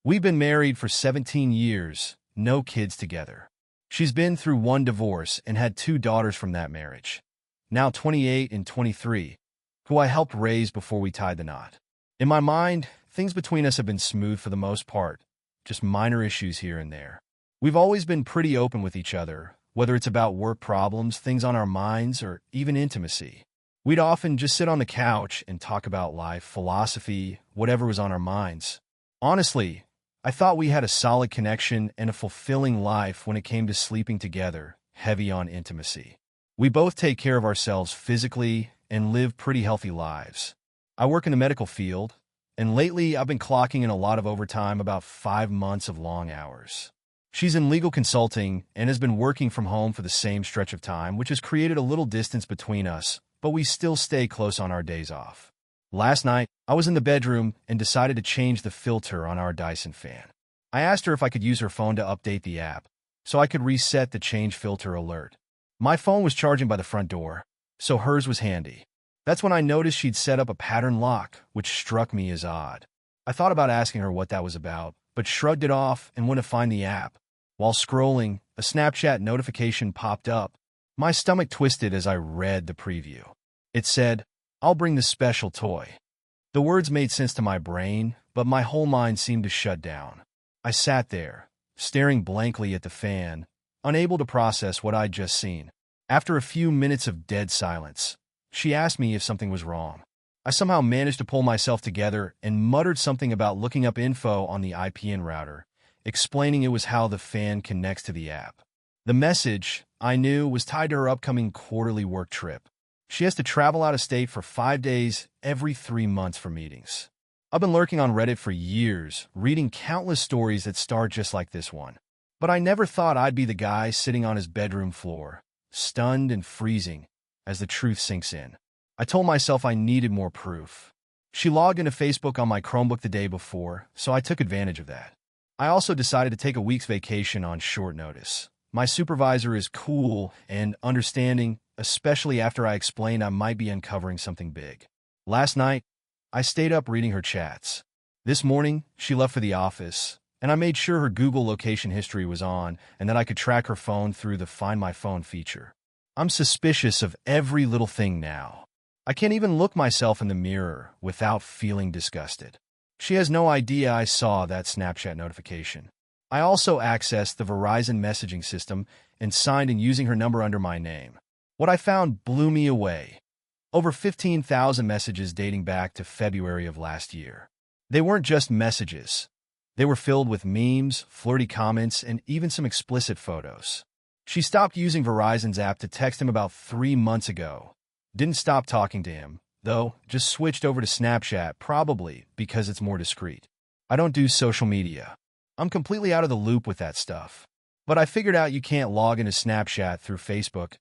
We've been married for 17 years, no kids together. She's been through one divorce and had two daughters from that marriage, now 28 and 23, who I helped raise before we tied the knot. In my mind, things between us have been smooth for the most part, just minor issues here and there. We've always been pretty open with each other, whether it's about work problems, things on our minds, or even intimacy. We'd often just sit on the couch and talk about life, philosophy, whatever was on our minds. Honestly, I thought we had a solid connection and a fulfilling life when it came to sleeping together, heavy on intimacy. We both take care of ourselves physically and live pretty healthy lives. I work in the medical field, and lately I've been clocking in a lot of overtime, about 5 months of long hours. She's in legal consulting and has been working from home for the same stretch of time, which has created a little distance between us, but we still stay close on our days off. Last night, I was in the bedroom and decided to change the filter on our Dyson fan. I asked her if I could use her phone to update the app, so I could reset the change filter alert. My phone was charging by the front door, so hers was handy. That's when I noticed she'd set up a pattern lock, which struck me as odd. I thought about asking her what that was about, but shrugged it off and went to find the app. While scrolling, a Snapchat notification popped up. My stomach twisted as I read the preview. It said, "I'll bring the special toy." The words made sense to my brain, but my whole mind seemed to shut down. I sat there, staring blankly at the fan, unable to process what I'd just seen. After a few minutes of dead silence, she asked me if something was wrong. I somehow managed to pull myself together and muttered something about looking up info on the IPN router, explaining it was how the fan connects to the app. The message, I knew, was tied to her upcoming quarterly work trip. She has to travel out of state for 5 days every 3 months for meetings. I've been lurking on Reddit for years, reading countless stories that start just like this one. But I never thought I'd be the guy sitting on his bedroom floor, stunned and freezing, as the truth sinks in. I told myself I needed more proof. She logged into Facebook on my Chromebook the day before, so I took advantage of that. I also decided to take a week's vacation on short notice. My supervisor is cool and understanding, especially after I explained I might be uncovering something big. Last night, I stayed up reading her chats. This morning, she left for the office, and I made sure her Google location history was on and that I could track her phone through the Find My Phone feature. I'm suspicious of every little thing now. I can't even look myself in the mirror without feeling disgusted. She has no idea I saw that Snapchat notification. I also accessed the Verizon messaging system and signed in using her number under my name. What I found blew me away. Over 15,000 messages dating back to February of last year. They weren't just messages. They were filled with memes, flirty comments, and even some explicit photos. She stopped using Verizon's app to text him about 3 months ago. Didn't stop talking to him, though, just switched over to Snapchat, probably because it's more discreet. I don't do social media. I'm completely out of the loop with that stuff. But I figured out you can't log into Snapchat through Facebook.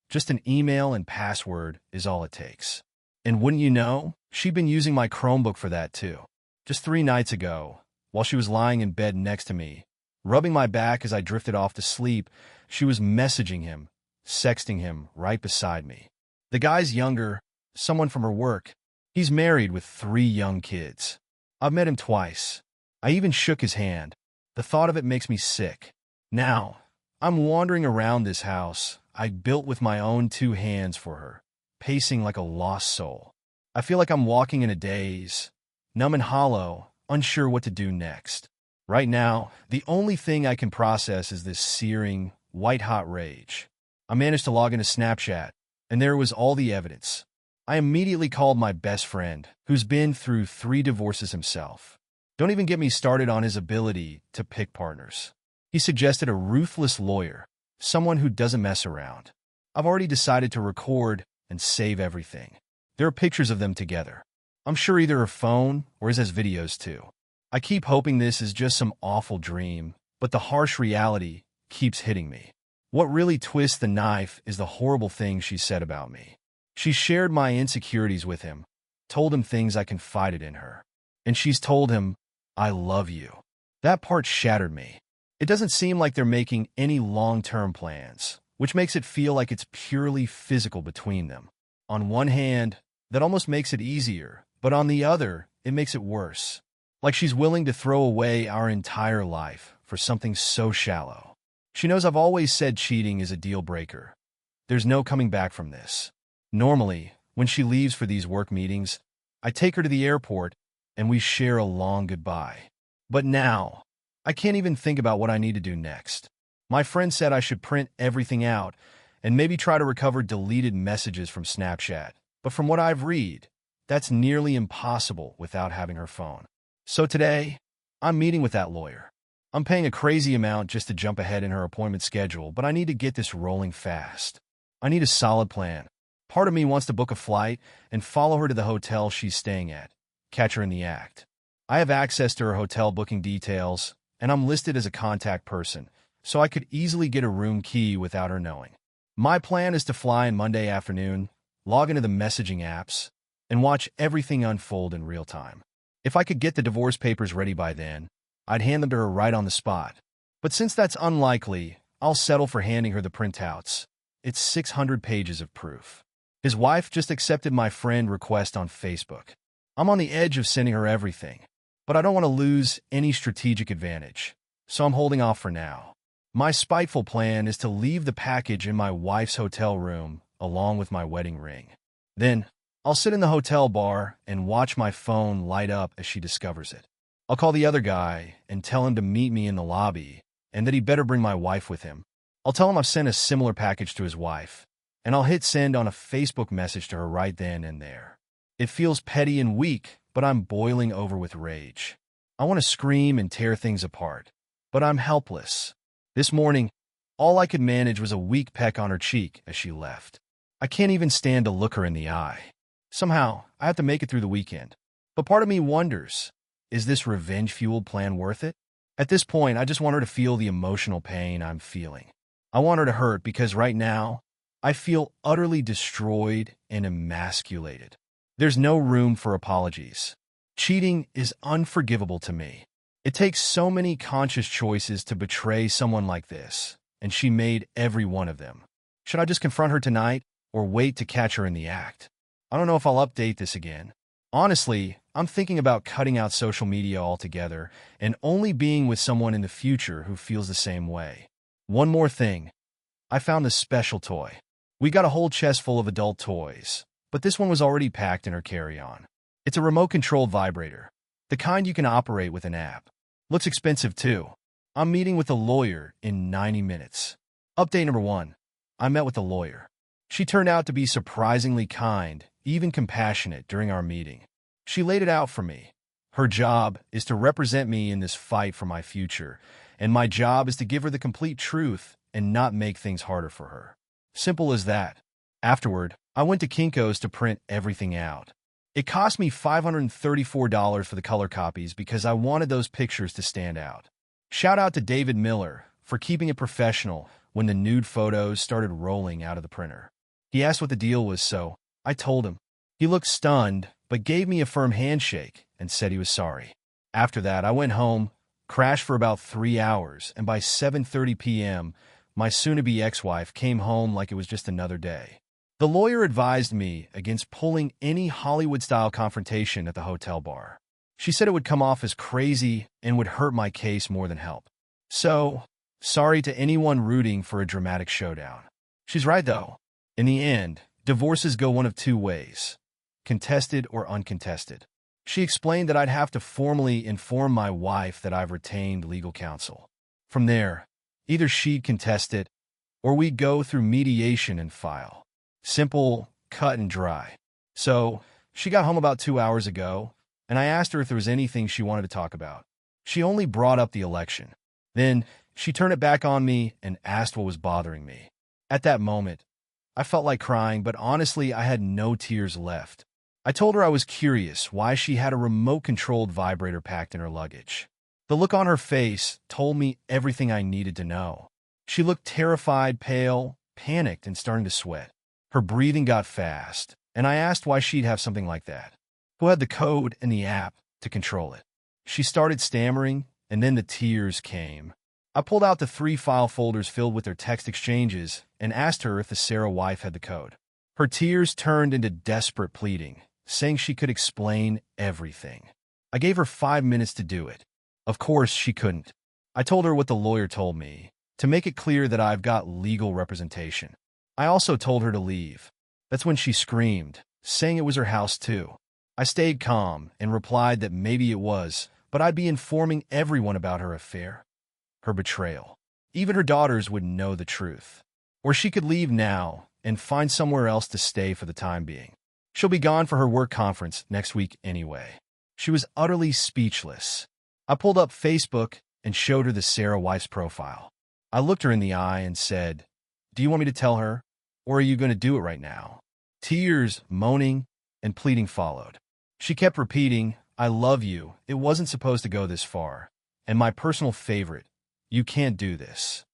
Just an email and password is all it takes. And wouldn't you know, she'd been using my Chromebook for that too. Just 3 nights ago, while she was lying in bed next to me, rubbing my back as I drifted off to sleep, she was messaging him, sexting him right beside me. The guy's younger, someone from her work. He's married with 3 young kids. I've met him twice. I even shook his hand. The thought of it makes me sick. Now, I'm wandering around this house I built with my own 2 hands for her, pacing like a lost soul. I feel like I'm walking in a daze, numb and hollow, unsure what to do next. Right now, the only thing I can process is this searing, white-hot rage. I managed to log into Snapchat, and there was all the evidence. I immediately called my best friend, who's been through 3 divorces himself. Don't even get me started on his ability to pick partners. He suggested a ruthless lawyer, someone who doesn't mess around. I've already decided to record and save everything. There are pictures of them together. I'm sure either her phone or his has videos too. I keep hoping this is just some awful dream, but the harsh reality keeps hitting me. What really twists the knife is the horrible things she said about me. She shared my insecurities with him, told him things I confided in her. And she's told him, "I love you." That part shattered me. It doesn't seem like they're making any long-term plans, which makes it feel like it's purely physical between them. On one hand, that almost makes it easier, but on the other, it makes it worse. Like she's willing to throw away our entire life for something so shallow. She knows I've always said cheating is a deal breaker. There's no coming back from this. Normally, when she leaves for these work meetings, I take her to the airport and we share a long goodbye. But now, I can't even think about what I need to do next. My friend said I should print everything out and maybe try to recover deleted messages from Snapchat. But from what I've read, that's nearly impossible without having her phone. So today, I'm meeting with that lawyer. I'm paying a crazy amount just to jump ahead in her appointment schedule, but I need to get this rolling fast. I need a solid plan. Part of me wants to book a flight and follow her to the hotel she's staying at, catch her in the act. I have access to her hotel booking details, and I'm listed as a contact person, so I could easily get a room key without her knowing. My plan is to fly on Monday afternoon, log into the messaging apps, and watch everything unfold in real time. If I could get the divorce papers ready by then, I'd hand them to her right on the spot. But since that's unlikely, I'll settle for handing her the printouts. It's 600 pages of proof. His wife just accepted my friend request on Facebook. I'm on the edge of sending her everything, but I don't want to lose any strategic advantage, so I'm holding off for now. My spiteful plan is to leave the package in my wife's hotel room along with my wedding ring. Then, I'll sit in the hotel bar and watch my phone light up as she discovers it. I'll call the other guy and tell him to meet me in the lobby and that he better bring my wife with him. I'll tell him I've sent a similar package to his wife, and I'll hit send on a Facebook message to her right then and there. It feels petty and weak, but I'm boiling over with rage. I want to scream and tear things apart, but I'm helpless. This morning, all I could manage was a weak peck on her cheek as she left. I can't even stand to look her in the eye. Somehow, I have to make it through the weekend. But part of me wonders, is this revenge-fueled plan worth it? At this point, I just want her to feel the emotional pain I'm feeling. I want her to hurt because right now, I feel utterly destroyed and emasculated. There's no room for apologies. Cheating is unforgivable to me. It takes so many conscious choices to betray someone like this, and she made every one of them. Should I just confront her tonight or wait to catch her in the act? I don't know if I'll update this again. Honestly, I'm thinking about cutting out social media altogether and only being with someone in the future who feels the same way. One more thing. I found this special toy. We got a whole chest full of adult toys, but this one was already packed in her carry-on. It's a remote-controlled vibrator, the kind you can operate with an app. Looks expensive too. I'm meeting with a lawyer in 90 minutes. Update number 1. I met with a lawyer. She turned out to be surprisingly kind, even compassionate during our meeting. She laid it out for me. Her job is to represent me in this fight for my future, and my job is to give her the complete truth and not make things harder for her. Simple as that. Afterward, I went to Kinko's to print everything out. It cost me $534 for the color copies because I wanted those pictures to stand out. Shout out to David Miller for keeping it professional when the nude photos started rolling out of the printer. He asked what the deal was, so I told him. He looked stunned, but gave me a firm handshake and said he was sorry. After that, I went home, crashed for about 3 hours, and by 7:30 p.m., my soon-to-be ex-wife came home like it was just another day. The lawyer advised me against pulling any Hollywood-style confrontation at the hotel bar. She said it would come off as crazy and would hurt my case more than help. So, sorry to anyone rooting for a dramatic showdown. She's right, though. In the end, divorces go one of two ways, contested or uncontested. She explained that I'd have to formally inform my wife that I've retained legal counsel. From there, either she'd contest it, or we'd go through mediation and file. Simple, cut and dry. So, she got home about 2 hours ago, and I asked her if there was anything she wanted to talk about. She only brought up the election. Then, she turned it back on me and asked what was bothering me. At that moment, I felt like crying, but honestly, I had no tears left. I told her I was curious why she had a remote-controlled vibrator packed in her luggage. The look on her face told me everything I needed to know. She looked terrified, pale, panicked, and starting to sweat. Her breathing got fast, and I asked why she'd have something like that. Who had the code and the app to control it? She started stammering, and then the tears came. I pulled out the 3 file folders filled with their text exchanges and asked her if the Sarah wife had the code. Her tears turned into desperate pleading, saying she could explain everything. I gave her 5 minutes to do it. Of course, she couldn't. I told her what the lawyer told me, to make it clear that I've got legal representation. I also told her to leave. That's when she screamed, saying it was her house too. I stayed calm and replied that maybe it was, but I'd be informing everyone about her affair, her betrayal. Even her daughters would know the truth. Or she could leave now and find somewhere else to stay for the time being. She'll be gone for her work conference next week anyway. She was utterly speechless. I pulled up Facebook and showed her the Sarah Weiss profile. I looked her in the eye and said, "Do you want me to tell her, or are you going to do it right now?" Tears, moaning, and pleading followed. She kept repeating, "I love you. It wasn't supposed to go this far. And my personal favorite, you can't do this."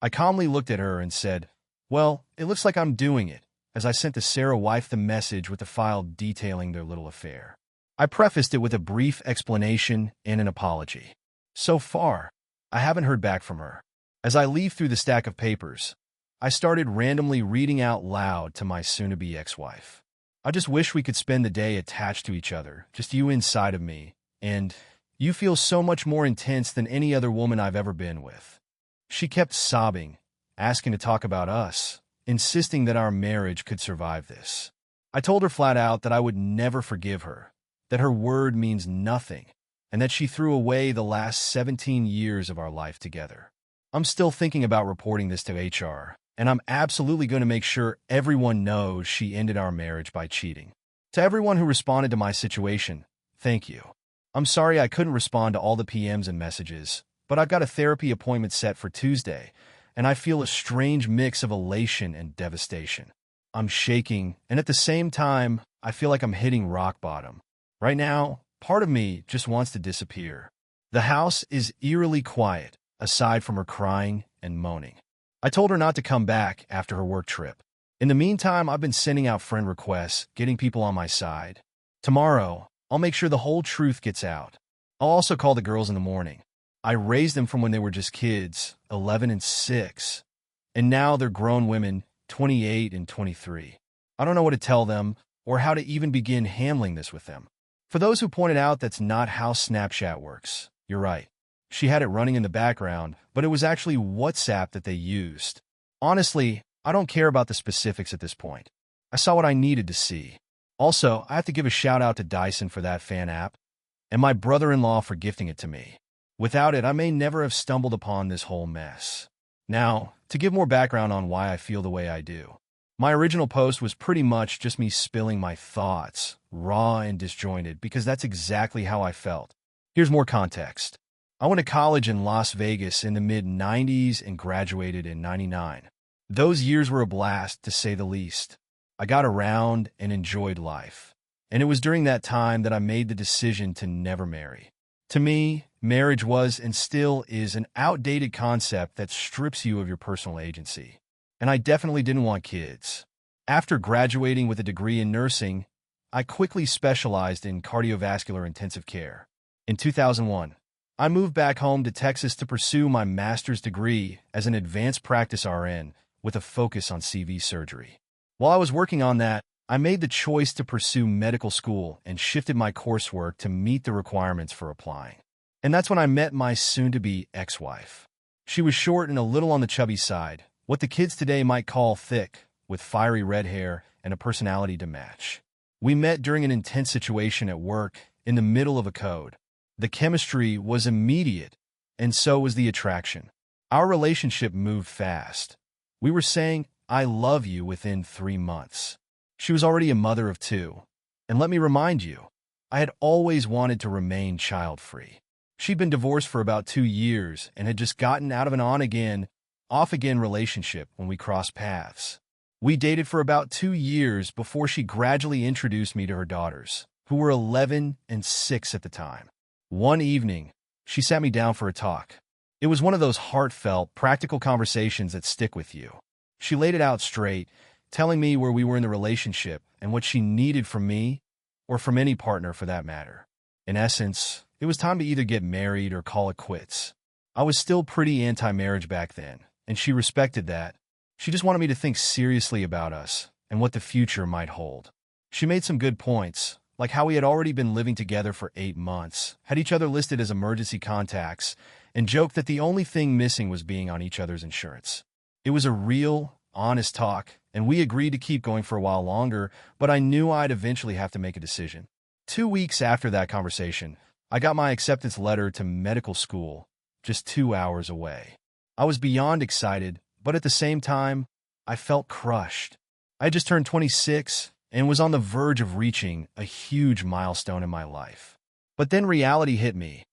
I calmly looked at her and said, "Well, it looks like I'm doing it," as I sent to Sarah Weiss the message with the file detailing their little affair. I prefaced it with a brief explanation and an apology. So far, I haven't heard back from her. As I leafed through the stack of papers, I started randomly reading out loud to my soon-to-be ex-wife. "I just wish we could spend the day attached to each other, just you inside of me, and you feel so much more intense than any other woman I've ever been with." She kept sobbing, asking to talk about us, insisting that our marriage could survive this. I told her flat out that I would never forgive her, that her word means nothing, and that she threw away the last 17 years of our life together. I'm still thinking about reporting this to HR, and I'm absolutely going to make sure everyone knows she ended our marriage by cheating. To everyone who responded to my situation, thank you. I'm sorry I couldn't respond to all the PMs and messages, but I've got a therapy appointment set for Tuesday, and I feel a strange mix of elation and devastation. I'm shaking, and at the same time, I feel like I'm hitting rock bottom. Right now, part of me just wants to disappear. The house is eerily quiet, aside from her crying and moaning. I told her not to come back after her work trip. In the meantime, I've been sending out friend requests, getting people on my side. Tomorrow, I'll make sure the whole truth gets out. I'll also call the girls in the morning. I raised them from when they were just kids, 11 and 6. And now they're grown women, 28 and 23. I don't know what to tell them, or how to even begin handling this with them. For those who pointed out that's not how Snapchat works, you're right. She had it running in the background, but it was actually WhatsApp that they used. Honestly, I don't care about the specifics at this point. I saw what I needed to see. Also, I have to give a shout out to Dyson for that fan app, and my brother-in-law for gifting it to me. Without it, I may never have stumbled upon this whole mess. Now, to give more background on why I feel the way I do. My original post was pretty much just me spilling my thoughts, raw and disjointed, because that's exactly how I felt. Here's more context. I went to college in Las Vegas in the mid-90s and graduated in 99. Those years were a blast, to say the least. I got around and enjoyed life. And it was during that time that I made the decision to never marry. To me, marriage was and still is an outdated concept that strips you of your personal agency. And I definitely didn't want kids. After graduating with a degree in nursing, I quickly specialized in cardiovascular intensive care. In 2001, I moved back home to Texas to pursue my master's degree as an advanced practice RN with a focus on CV surgery. While I was working on that, I made the choice to pursue medical school and shifted my coursework to meet the requirements for applying. And that's when I met my soon-to-be ex-wife. She was short and a little on the chubby side, what the kids today might call thick, with fiery red hair and a personality to match. We met during an intense situation at work in the middle of a code. The chemistry was immediate, and so was the attraction. Our relationship moved fast. We were saying, "I love you" within 3 months. She was already a mother of 2. And let me remind you, I had always wanted to remain child-free. She'd been divorced for about 2 years and had just gotten out of an on-again, off-again relationship when we crossed paths. We dated for about 2 years before she gradually introduced me to her daughters, who were 11 and 6 at the time. One evening, she sat me down for a talk. It was one of those heartfelt, practical conversations that stick with you. She laid it out straight, telling me where we were in the relationship and what she needed from me, or from any partner for that matter. In essence, it was time to either get married or call it quits. I was still pretty anti-marriage back then, and she respected that. She just wanted me to think seriously about us and what the future might hold. She made some good points, like how we had already been living together for 8 months, had each other listed as emergency contacts, and joked that the only thing missing was being on each other's insurance. It was a real, honest talk, and we agreed to keep going for a while longer, but I knew I'd eventually have to make a decision. 2 weeks after that conversation, I got my acceptance letter to medical school, just 2 hours away. I was beyond excited, but at the same time, I felt crushed. I had just turned 26 and was on the verge of reaching a huge milestone in my life. But then reality hit me.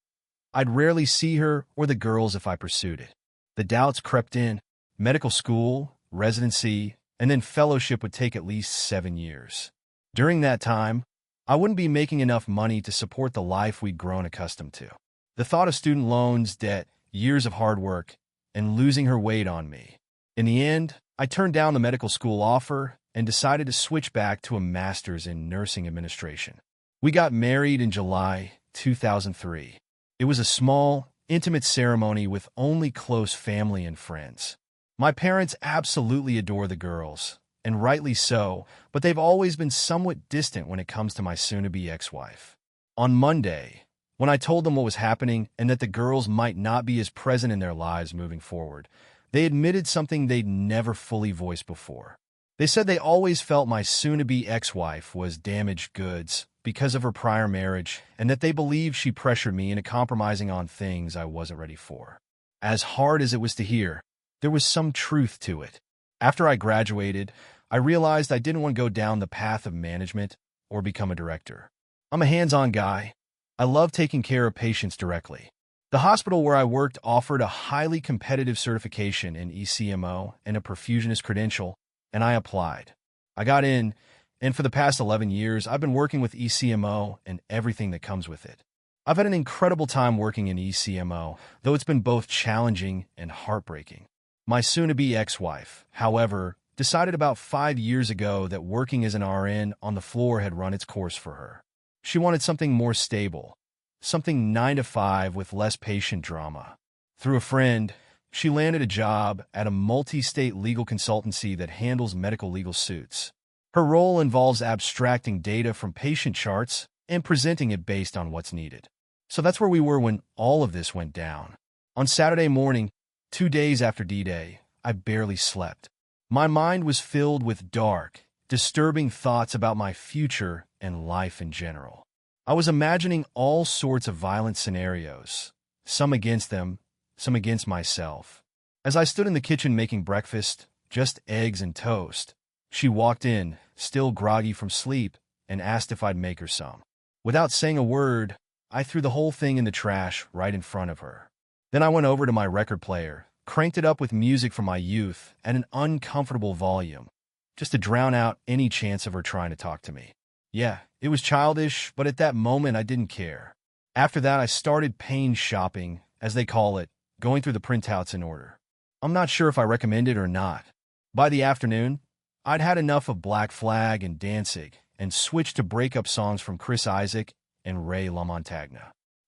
I'd rarely see her or the girls if I pursued it. The doubts crept in. Medical school, residency, and then fellowship would take at least 7 years. During that time, I wouldn't be making enough money to support the life we'd grown accustomed to. The thought of student loans, debt, years of hard work, and losing her weighed on me. In the end, I turned down the medical school offer and decided to switch back to a master's in nursing administration. We got married in July 2003. It was a small, intimate ceremony with only close family and friends. My parents absolutely adore the girls, and rightly so, but they've always been somewhat distant when it comes to my soon-to-be ex-wife. On Monday, when I told them what was happening and that the girls might not be as present in their lives moving forward, they admitted something they'd never fully voiced before. They said they always felt my soon-to-be ex-wife was damaged goods because of her prior marriage, and that they believed she pressured me into compromising on things I wasn't ready for. As hard as it was to hear, there was some truth to it. After I graduated, I realized I didn't want to go down the path of management or become a director. I'm a hands-on guy. I love taking care of patients directly. The hospital where I worked offered a highly competitive certification in ECMO and a perfusionist credential, and I applied. I got in, and for the past 11 years, I've been working with ECMO and everything that comes with it. I've had an incredible time working in ECMO, though it's been both challenging and heartbreaking. My soon-to-be ex-wife, however, decided about 5 years ago that working as an RN on the floor had run its course for her. She wanted something more stable, something 9 to 5 with less patient drama. Through a friend, she landed a job at a multi-state legal consultancy that handles medical legal suits. Her role involves abstracting data from patient charts and presenting it based on what's needed. So that's where we were when all of this went down. On Saturday morning, 2 days after D-Day, I barely slept. My mind was filled with dark, disturbing thoughts about my future and life in general. I was imagining all sorts of violent scenarios, some against them, some against myself. As I stood in the kitchen making breakfast, just eggs and toast, she walked in, still groggy from sleep, and asked if I'd make her some. Without saying a word, I threw the whole thing in the trash right in front of her. Then I went over to my record player, cranked it up with music from my youth at an uncomfortable volume, just to drown out any chance of her trying to talk to me. Yeah, it was childish, but at that moment I didn't care. After that, I started pain shopping, as they call it, going through the printouts in order. I'm not sure if I recommend it or not. By the afternoon, I'd had enough of Black Flag and Danzig and switched to breakup songs from Chris Isaak and Ray LaMontagne.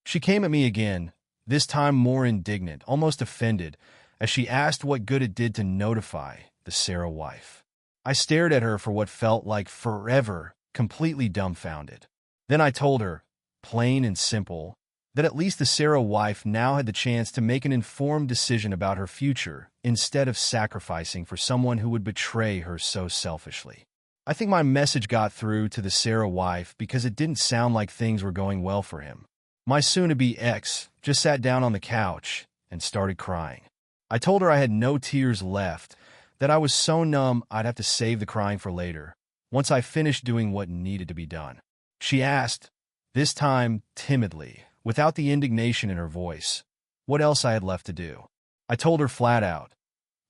She came at me again, this time more indignant, almost offended, as she asked what good it did to notify the Sarah wife. I stared at her for what felt like forever, completely dumbfounded. Then I told her, plain and simple, that at least the Sarah wife now had the chance to make an informed decision about her future instead of sacrificing for someone who would betray her so selfishly. I think my message got through to the Sarah wife because it didn't sound like things were going well for him. My soon-to-be ex just sat down on the couch and started crying. I told her I had no tears left, that I was so numb I'd have to save the crying for later, once I finished doing what needed to be done. She asked, this time timidly, without the indignation in her voice, what else I had left to do. I told her flat out,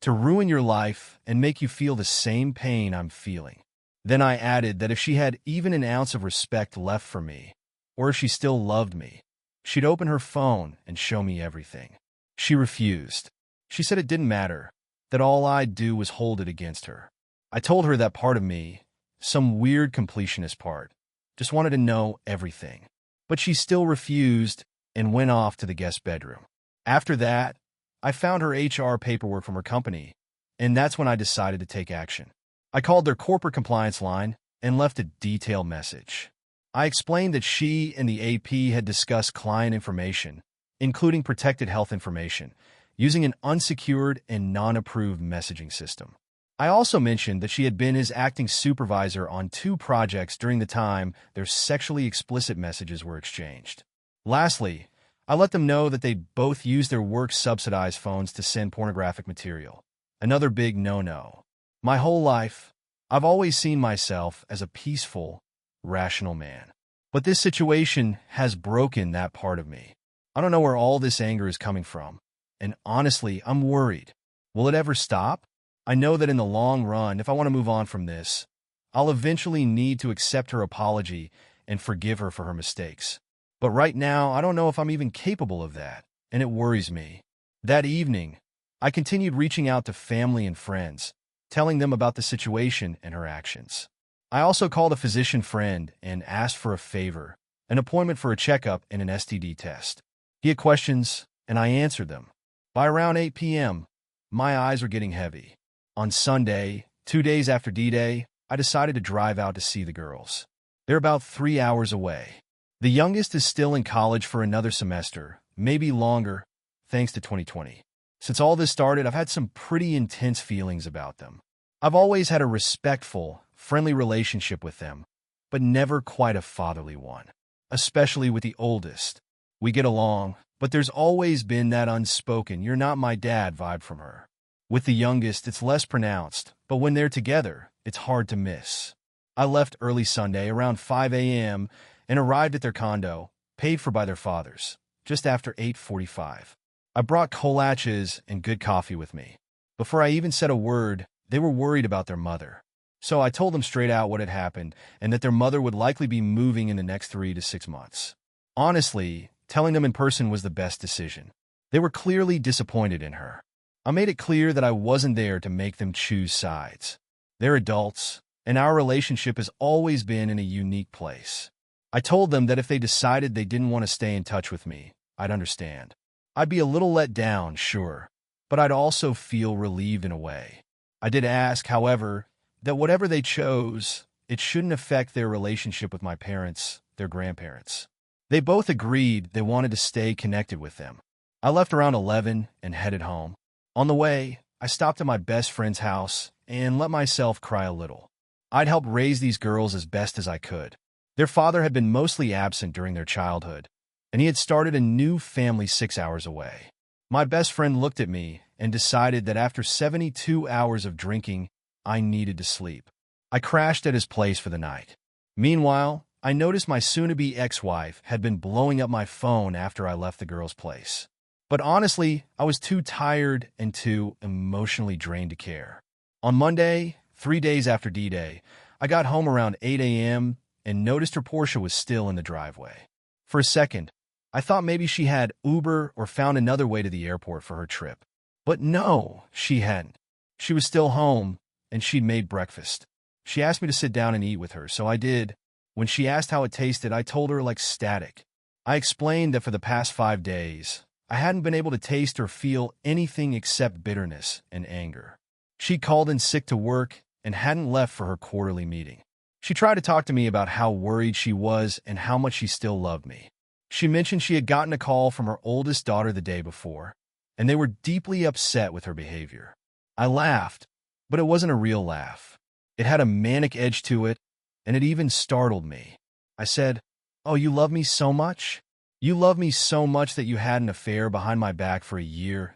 to ruin your life and make you feel the same pain I'm feeling. Then I added that if she had even an ounce of respect left for me, or if she still loved me, she'd open her phone and show me everything. She refused. She said it didn't matter, that all I'd do was hold it against her. I told her that part of me, some weird completionist part, just wanted to know everything. But she still refused and went off to the guest bedroom. After that, I found her HR paperwork from her company, and that's when I decided to take action. I called their corporate compliance line and left a detailed message. I explained that she and the AP had discussed client information, including protected health information, using an unsecured and non-approved messaging system. I also mentioned that she had been his acting supervisor on 2 projects during the time their sexually explicit messages were exchanged. Lastly, I let them know that they both used their work-subsidized phones to send pornographic material. Another big no-no. My whole life, I've always seen myself as a peaceful, rational man. But this situation has broken that part of me. I don't know where all this anger is coming from, and honestly, I'm worried. Will it ever stop? I know that in the long run, if I want to move on from this, I'll eventually need to accept her apology and forgive her for her mistakes. But right now, I don't know if I'm even capable of that, and it worries me. That evening, I continued reaching out to family and friends, telling them about the situation and her actions. I also called a physician friend and asked for a favor, an appointment for a checkup and an STD test. He had questions, and I answered them. By around 8 p.m., my eyes were getting heavy. On Sunday, 2 days after D-Day, I decided to drive out to see the girls. They're about 3 hours away. The youngest is still in college for another semester, maybe longer, thanks to 2020. Since all this started, I've had some pretty intense feelings about them. I've always had a respectful, friendly relationship with them, but never quite a fatherly one, especially with the oldest. We get along, but there's always been that unspoken, "you're not my dad" vibe from her. With the youngest, it's less pronounced, but when they're together, it's hard to miss. I left early Sunday around 5 a.m. and arrived at their condo, paid for by their fathers, just after 8:45. I brought kolaches and good coffee with me. Before I even said a word, they were worried about their mother. So I told them straight out what had happened and that their mother would likely be moving in the next 3 to 6 months. Honestly, telling them in person was the best decision. They were clearly disappointed in her. I made it clear that I wasn't there to make them choose sides. They're adults, and our relationship has always been in a unique place. I told them that if they decided they didn't want to stay in touch with me, I'd understand. I'd be a little let down, sure, but I'd also feel relieved in a way. I did ask, however, that whatever they chose, it shouldn't affect their relationship with my parents, their grandparents. They both agreed they wanted to stay connected with them. I left around 11 and headed home. On the way, I stopped at my best friend's house and let myself cry a little. I'd helped raise these girls as best as I could. Their father had been mostly absent during their childhood, and he had started a new family 6 hours away. My best friend looked at me and decided that after 72 hours of drinking, I needed to sleep. I crashed at his place for the night. Meanwhile, I noticed my soon-to-be ex-wife had been blowing up my phone after I left the girl's place. But honestly, I was too tired and too emotionally drained to care. On Monday, 3 days after D-Day, I got home around 8 a.m. and noticed her Porsche was still in the driveway. For a second, I thought maybe she had Uber or found another way to the airport for her trip. But no, she hadn't. She was still home, and she'd made breakfast. She asked me to sit down and eat with her, so I did. When she asked how it tasted, I told her like static. I explained that for the past 5 days, I hadn't been able to taste or feel anything except bitterness and anger. She called in sick to work and hadn't left for her quarterly meeting. She tried to talk to me about how worried she was and how much she still loved me. She mentioned she had gotten a call from her oldest daughter the day before, and they were deeply upset with her behavior. I laughed, but it wasn't a real laugh. It had a manic edge to it, and it even startled me. I said, "Oh, you love me so much? You love me so much that you had an affair behind my back for 1.5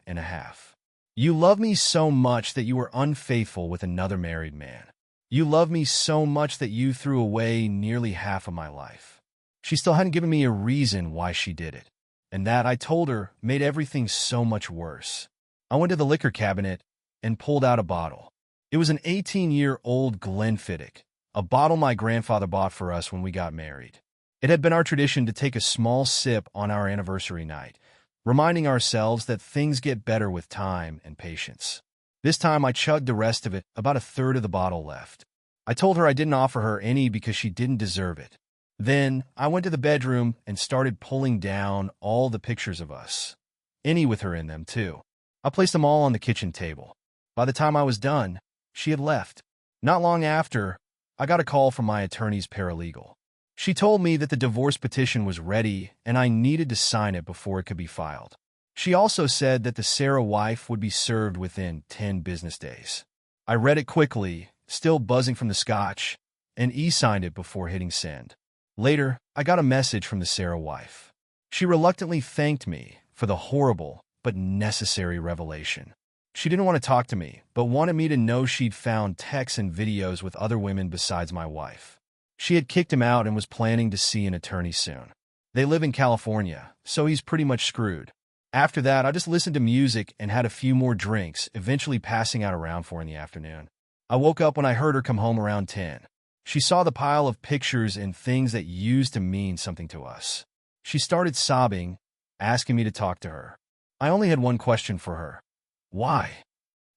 years. You love me so much that you were unfaithful with another married man. You love me so much that you threw away nearly half of my life." She still hadn't given me a reason why she did it, and that, I told her, made everything so much worse. I went to the liquor cabinet and pulled out a bottle. It was an 18-year-old Glenfiddich, a bottle my grandfather bought for us when we got married. It had been our tradition to take a small sip on our anniversary night, reminding ourselves that things get better with time and patience. This time I chugged the rest of it, about a third of the bottle left. I told her I didn't offer her any because she didn't deserve it. Then I went to the bedroom and started pulling down all the pictures of us. Any with her in them, too. I placed them all on the kitchen table. By the time I was done, she had left. Not long after, I got a call from my attorney's paralegal. She told me that the divorce petition was ready and I needed to sign it before it could be filed. She also said that the Sarah wife would be served within 10 business days. I read it quickly, still buzzing from the scotch, and e-signed it before hitting send. Later, I got a message from the Sarah wife. She reluctantly thanked me for the horrible but necessary revelation. She didn't want to talk to me, but wanted me to know she'd found texts and videos with other women besides my wife. She had kicked him out and was planning to see an attorney soon. They live in California, so he's pretty much screwed. After that, I just listened to music and had a few more drinks, eventually passing out around 4 in the afternoon. I woke up when I heard her come home around 10. She saw the pile of pictures and things that used to mean something to us. She started sobbing, asking me to talk to her. I only had one question for her. Why?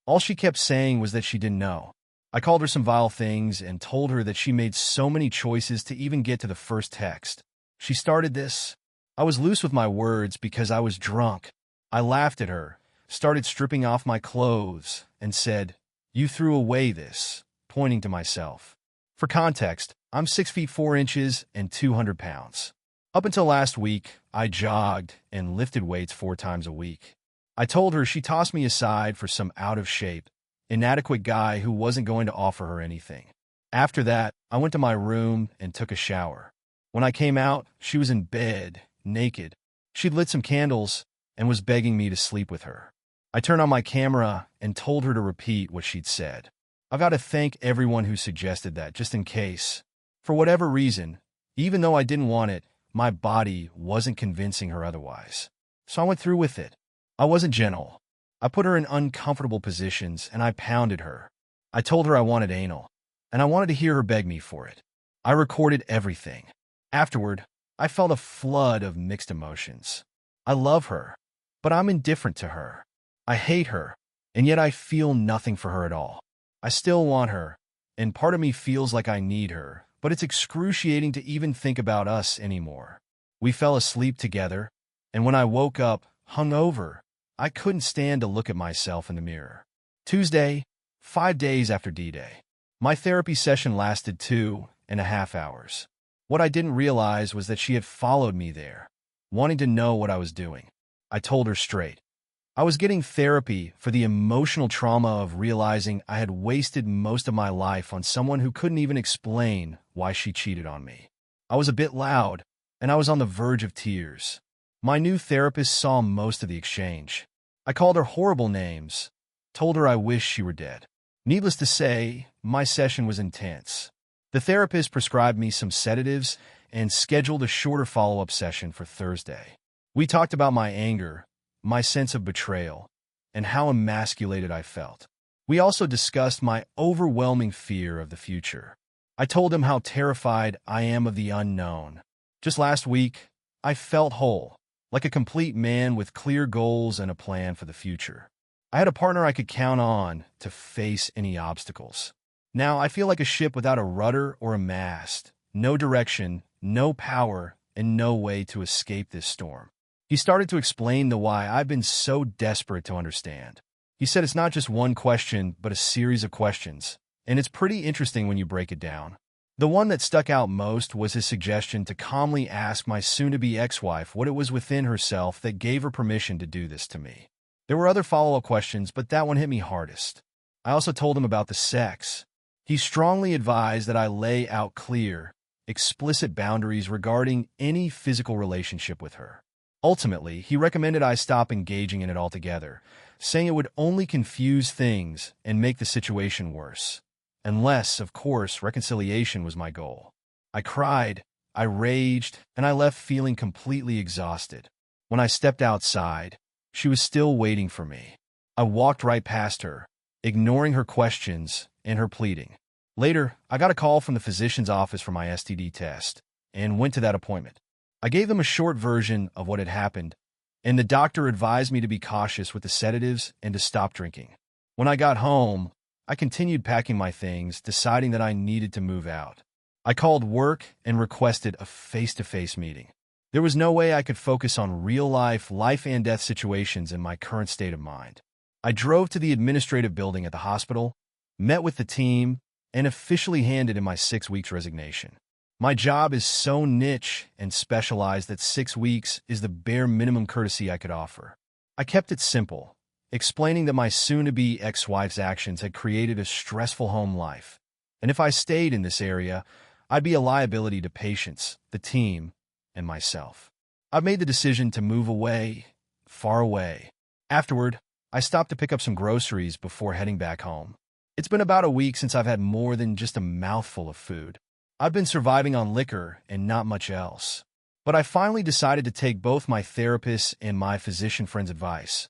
All she kept saying was that she didn't know. I called her some vile things and told her that she made so many choices to even get to the first text. She started this. I was loose with my words because I was drunk. I laughed at her, started stripping off my clothes, and said, "You threw away this," pointing to myself. For context, I'm 6 feet 4 inches and 200 pounds. Up until last week, I jogged and lifted weights 4 times a week. I told her she tossed me aside for some out-of-shape, inadequate guy who wasn't going to offer her anything. After that, I went to my room and took a shower. When I came out, she was in bed, naked. She'd lit some candles and was begging me to sleep with her. I turned on my camera and told her to repeat what she'd said. I've got to thank everyone who suggested that, just in case. For whatever reason, even though I didn't want it, my body wasn't convincing her otherwise. So I went through with it. I wasn't gentle. I put her in uncomfortable positions and I pounded her. I told her I wanted anal, and I wanted to hear her beg me for it. I recorded everything. Afterward, I felt a flood of mixed emotions. I love her, but I'm indifferent to her. I hate her, and yet I feel nothing for her at all. I still want her, and part of me feels like I need her, but it's excruciating to even think about us anymore. We fell asleep together, and when I woke up, hungover, I couldn't stand to look at myself in the mirror. Tuesday, 5 days after D-Day. My therapy session lasted 2.5 hours. What I didn't realize was that she had followed me there, wanting to know what I was doing. I told her straight. I was getting therapy for the emotional trauma of realizing I had wasted most of my life on someone who couldn't even explain why she cheated on me. I was a bit loud, and I was on the verge of tears. My new therapist saw most of the exchange. I called her horrible names, told her I wished she were dead. Needless to say, my session was intense. The therapist prescribed me some sedatives and scheduled a shorter follow-up session for Thursday. We talked about my anger, my sense of betrayal, and how emasculated I felt. We also discussed my overwhelming fear of the future. I told him how terrified I am of the unknown. Just last week, I felt whole, like a complete man with clear goals and a plan for the future. I had a partner I could count on to face any obstacles. Now I feel like a ship without a rudder or a mast, no direction, no power, and no way to escape this storm. He started to explain the why I've been so desperate to understand. He said it's not just one question, but a series of questions, and it's pretty interesting when you break it down. The one that stuck out most was his suggestion to calmly ask my soon-to-be ex-wife what it was within herself that gave her permission to do this to me. There were other follow-up questions, but that one hit me hardest. I also told him about the sex. He strongly advised that I lay out clear, explicit boundaries regarding any physical relationship with her. Ultimately, he recommended I stop engaging in it altogether, saying it would only confuse things and make the situation worse. Unless, of course, reconciliation was my goal. I cried, I raged, and I left feeling completely exhausted. When I stepped outside, she was still waiting for me. I walked right past her, ignoring her questions and her pleading. Later, I got a call from the physician's office for my STD test and went to that appointment. I gave them a short version of what had happened, and the doctor advised me to be cautious with the sedatives and to stop drinking. When I got home, I continued packing my things, deciding that I needed to move out. I called work and requested a face-to-face meeting. There was no way I could focus on real-life, life-and-death situations in my current state of mind. I drove to the administrative building at the hospital, met with the team, and officially handed in my 6 weeks resignation. My job is so niche and specialized that 6 weeks is the bare minimum courtesy I could offer. I kept it simple, explaining that my soon-to-be ex-wife's actions had created a stressful home life, and if I stayed in this area, I'd be a liability to patients, the team, and myself. I've made the decision to move away, far away. Afterward, I stopped to pick up some groceries before heading back home. It's been about a week since I've had more than just a mouthful of food. I've been surviving on liquor and not much else. But I finally decided to take both my therapist and my physician friend's advice.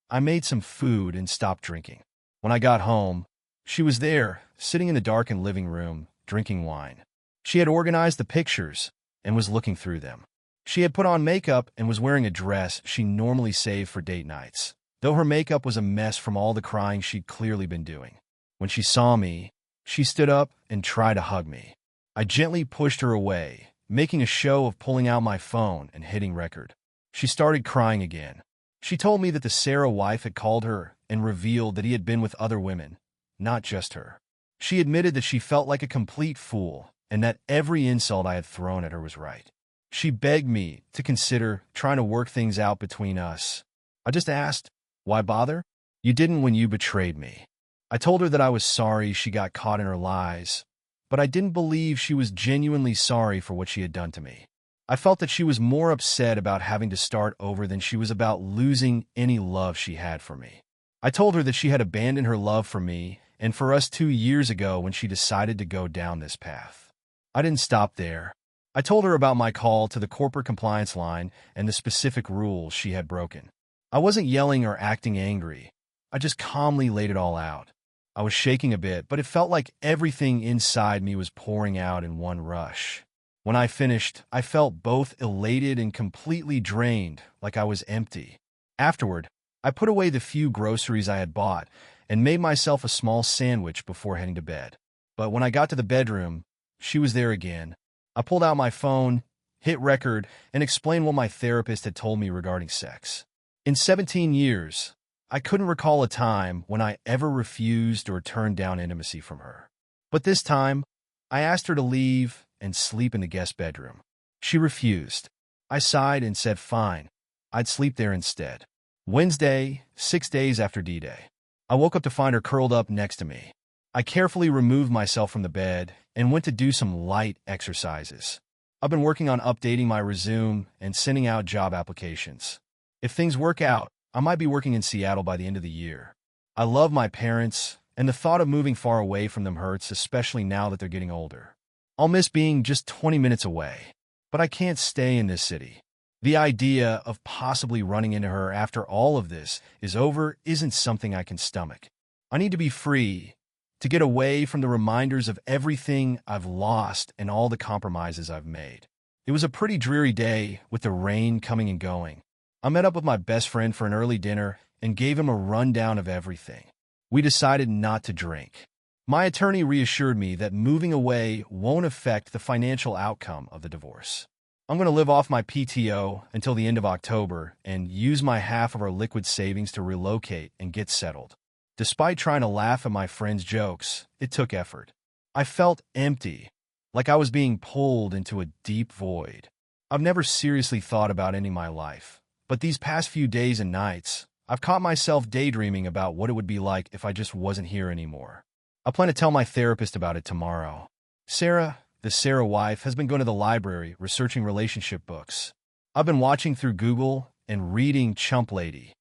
I made some food and stopped drinking. When I got home, she was there, sitting in the darkened living room, drinking wine. She had organized the pictures and was looking through them. She had put on makeup and was wearing a dress she normally saved for date nights, though her makeup was a mess from all the crying she'd clearly been doing. When she saw me, she stood up and tried to hug me. I gently pushed her away, making a show of pulling out my phone and hitting record. She started crying again. She told me that the Sarah wife had called her and revealed that he had been with other women, not just her. She admitted that she felt like a complete fool and that every insult I had thrown at her was right. She begged me to consider trying to work things out between us. I just asked, why bother? You didn't when you betrayed me. I told her that I was sorry she got caught in her lies, but I didn't believe she was genuinely sorry for what she had done to me. I felt that she was more upset about having to start over than she was about losing any love she had for me. I told her that she had abandoned her love for me and for us 2 years ago when she decided to go down this path. I didn't stop there. I told her about my call to the corporate compliance line and the specific rules she had broken. I wasn't yelling or acting angry. I just calmly laid it all out. I was shaking a bit, but it felt like everything inside me was pouring out in one rush. When I finished, I felt both elated and completely drained, like I was empty. Afterward, I put away the few groceries I had bought and made myself a small sandwich before heading to bed. But when I got to the bedroom, she was there again. I pulled out my phone, hit record, and explained what my therapist had told me regarding sex. In 17 years, I couldn't recall a time when I ever refused or turned down intimacy from her. But this time, I asked her to leave and sleep in the guest bedroom. She refused. I sighed and said fine, I'd sleep there instead. Wednesday, 6 days after D-Day. I woke up to find her curled up next to me. I carefully removed myself from the bed and went to do some light exercises. I've been working on updating my resume and sending out job applications. If things work out, I might be working in Seattle by the end of the year. I love my parents, and the thought of moving far away from them hurts, especially now that they're getting older. I'll miss being just 20 minutes away, but I can't stay in this city. The idea of possibly running into her after all of this is over isn't something I can stomach. I need to be free, to get away from the reminders of everything I've lost and all the compromises I've made. It was a pretty dreary day with the rain coming and going. I met up with my best friend for an early dinner and gave him a rundown of everything. We decided not to drink. My attorney reassured me that moving away won't affect the financial outcome of the divorce. I'm going to live off my PTO until the end of October and use my half of our liquid savings to relocate and get settled. Despite trying to laugh at my friend's jokes, it took effort. I felt empty, like I was being pulled into a deep void. I've never seriously thought about ending my life, but these past few days and nights, I've caught myself daydreaming about what it would be like if I just wasn't here anymore. I plan to tell my therapist about it tomorrow. Sarah, the Sarah wife, has been going to the library researching relationship books. I've been watching through Google and reading Chump Lady.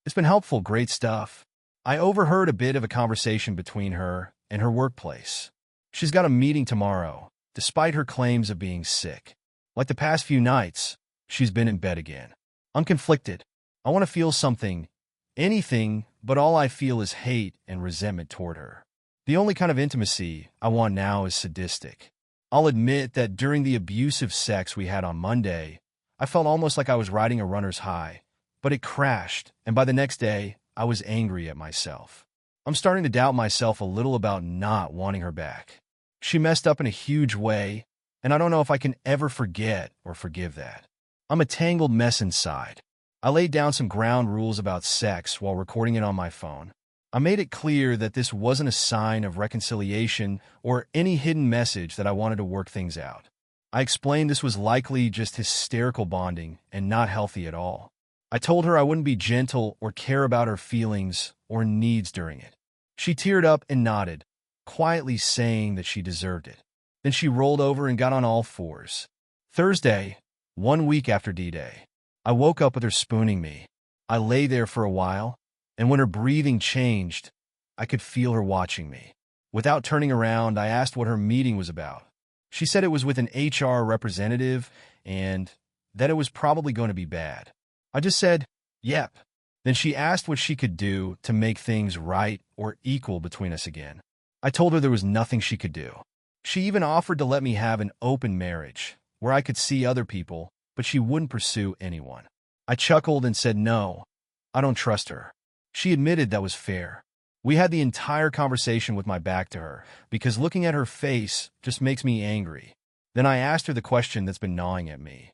It's been helpful, great stuff. I overheard a bit of a conversation between her and her workplace. She's got a meeting tomorrow, despite her claims of being sick. Like the past few nights, she's been in bed again. I'm conflicted. I want to feel something, anything, but all I feel is hate and resentment toward her. The only kind of intimacy I want now is sadistic. I'll admit that during the abusive sex we had on Monday, I felt almost like I was riding a runner's high, but it crashed, and by the next day, I was angry at myself. I'm starting to doubt myself a little about not wanting her back. She messed up in a huge way, and I don't know if I can ever forget or forgive that. I'm a tangled mess inside. I laid down some ground rules about sex while recording it on my phone. I made it clear that this wasn't a sign of reconciliation or any hidden message that I wanted to work things out. I explained this was likely just hysterical bonding and not healthy at all. I told her I wouldn't be gentle or care about her feelings or needs during it. She teared up and nodded, quietly saying that she deserved it. Then she rolled over and got on all fours. Thursday, 1 week after D-Day, I woke up with her spooning me. I lay there for a while, and when her breathing changed, I could feel her watching me. Without turning around, I asked what her meeting was about. She said it was with an HR representative and that it was probably going to be bad. I just said, yep. Then she asked what she could do to make things right or equal between us again. I told her there was nothing she could do. She even offered to let me have an open marriage, where I could see other people, but she wouldn't pursue anyone. I chuckled and said no, I don't trust her. She admitted that was fair. We had the entire conversation with my back to her, because looking at her face just makes me angry. Then I asked her the question that's been gnawing at me.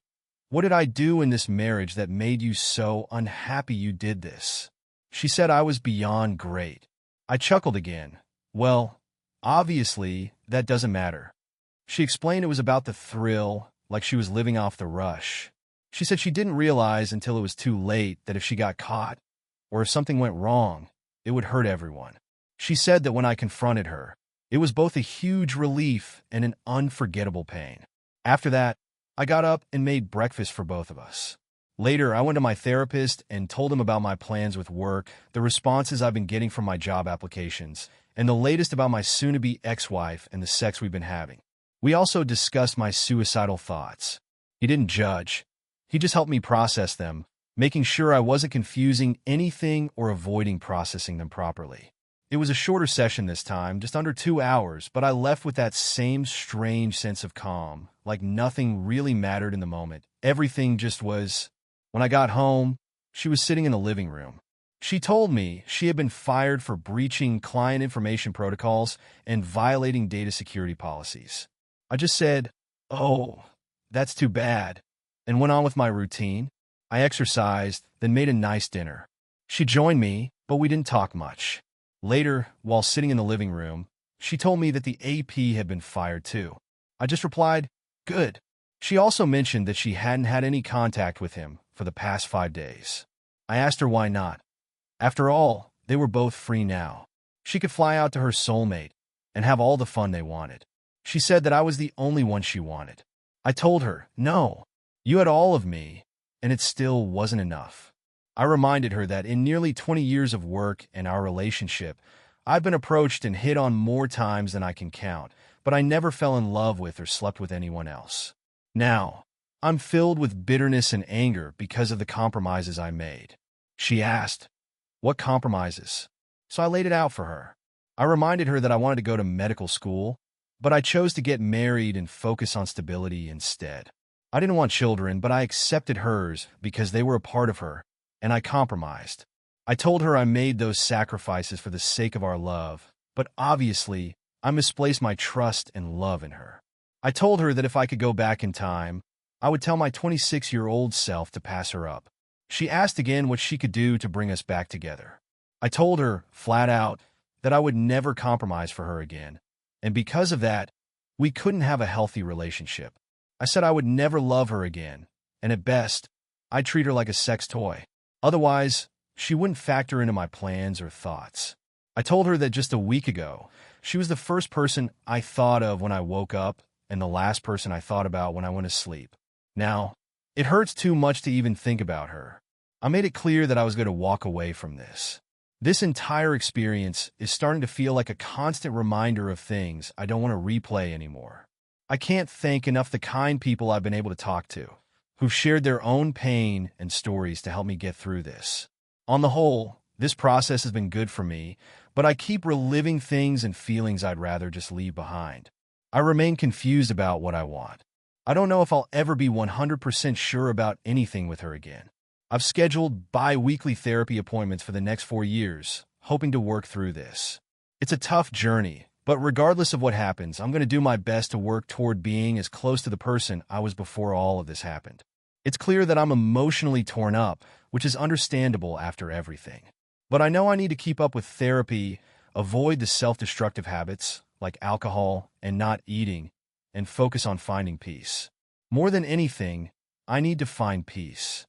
What did I do in this marriage that made you so unhappy you did this? She said I was beyond great. I chuckled again. Well, obviously, that doesn't matter. She explained it was about the thrill, like she was living off the rush. She said she didn't realize until it was too late that if she got caught, or if something went wrong, it would hurt everyone. She said that when I confronted her, it was both a huge relief and an unforgettable pain. After that, I got up and made breakfast for both of us. Later, I went to my therapist and told him about my plans with work, the responses I've been getting from my job applications, and the latest about my soon-to-be ex-wife and the sex we've been having. We also discussed my suicidal thoughts. He didn't judge. He just helped me process them, making sure I wasn't confusing anything or avoiding processing them properly. It was a shorter session this time, just under 2 hours, but I left with that same strange sense of calm, like nothing really mattered in the moment. Everything just was. When I got home, she was sitting in the living room. She told me she had been fired for breaching client information protocols and violating data security policies. I just said, "Oh, that's too bad," and went on with my routine. I exercised, then made a nice dinner. She joined me, but we didn't talk much. Later, while sitting in the living room, she told me that the AP had been fired too. I just replied, "Good." She also mentioned that she hadn't had any contact with him for the past 5 days. I asked her why not. After all, they were both free now. She could fly out to her soulmate and have all the fun they wanted. She said that I was the only one she wanted. I told her, no, you had all of me, and it still wasn't enough. I reminded her that in nearly 20 years of work and our relationship, I've been approached and hit on more times than I can count, but I never fell in love with or slept with anyone else. Now, I'm filled with bitterness and anger because of the compromises I made. She asked, "What compromises?" So I laid it out for her. I reminded her that I wanted to go to medical school, but I chose to get married and focus on stability instead. I didn't want children, but I accepted hers because they were a part of her, and I compromised. I told her I made those sacrifices for the sake of our love, but obviously, I misplaced my trust and love in her. I told her that if I could go back in time, I would tell my 26-year-old self to pass her up. She asked again what she could do to bring us back together. I told her, flat out, that I would never compromise for her again, and because of that, we couldn't have a healthy relationship. I said I would never love her again, and at best, I'd treat her like a sex toy. Otherwise, she wouldn't factor into my plans or thoughts. I told her that just a week ago, she was the first person I thought of when I woke up and the last person I thought about when I went to sleep. Now, it hurts too much to even think about her. I made it clear that I was going to walk away from this. This entire experience is starting to feel like a constant reminder of things I don't want to replay anymore. I can't thank enough the kind people I've been able to talk to, who've shared their own pain and stories to help me get through this. On the whole, this process has been good for me, but I keep reliving things and feelings I'd rather just leave behind. I remain confused about what I want. I don't know if I'll ever be 100% sure about anything with her again. I've scheduled bi-weekly therapy appointments for the next 4 years, hoping to work through this. It's a tough journey, but regardless of what happens, I'm going to do my best to work toward being as close to the person I was before all of this happened. It's clear that I'm emotionally torn up, which is understandable after everything. But I know I need to keep up with therapy, avoid the self-destructive habits like alcohol and not eating, and focus on finding peace. More than anything, I need to find peace.